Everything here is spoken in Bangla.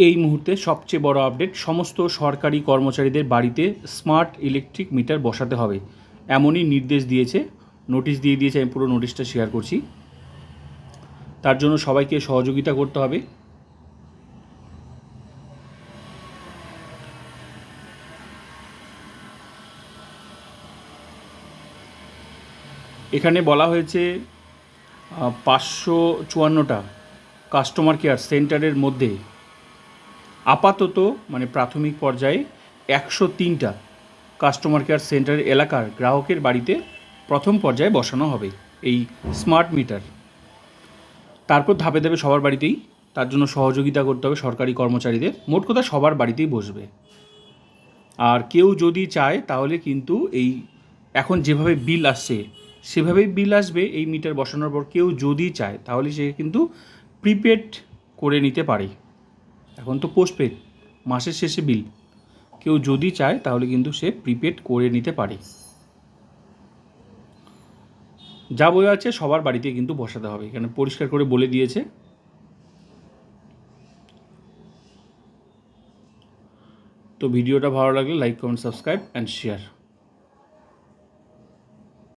এই মুহূর্তে সবচেয়ে বড় আপডেট, সমস্ত সরকারি কর্মচারীদের বাড়িতে স্মার্ট ইলেকট্রিক মিটার বসাতে হবে, এমনই নির্দেশ দিয়েছে, নোটিশ দিয়ে দিয়েছে। আমি পুরো নোটিশটা শেয়ার করছি। তার জন্য সবাইকে সহযোগিতা করতে হবে। এখানে বলা হয়েছে 554টা কাস্টমার কেয়ার সেন্টারের মধ্যে আপাতত মানে প্রাথমিক পর্যায়ে 103টা কাস্টমার কেয়ার সেন্টারের এলাকার গ্রাহকের বাড়িতে প্রথম পর্যায়ে বসানো হবে এই স্মার্ট মিটার। তারপর ধাপে ধাপে সবার বাড়িতেই, তার জন্য সহযোগিতা করতে হবে সরকারি কর্মচারীদের। মোট কথা সবার বাড়িতেই বসবে। আর কেউ যদি চায় তাহলে কিন্তু এই এখন যেভাবে বিল আসছে সেভাবেই বিল আসবে। এই মিটার বসানোর পর কেউ যদি চায় তাহলে সে কিন্তু প্রিপেড করে নিতে পারে। এখন তো পোস্টপেড, মাসের শেষে বিল। কেউ যদি চায় তাহলে কিন্তু সে প্রিপেড করে নিতে পারে। যা বই আছে সবার বাড়িতে কিন্তু বসাতে হবে, এখানে পরিষ্কার করে বলে দিয়েছে। তো ভিডিওটা ভালো লাগলে like, comment, subscribe and share.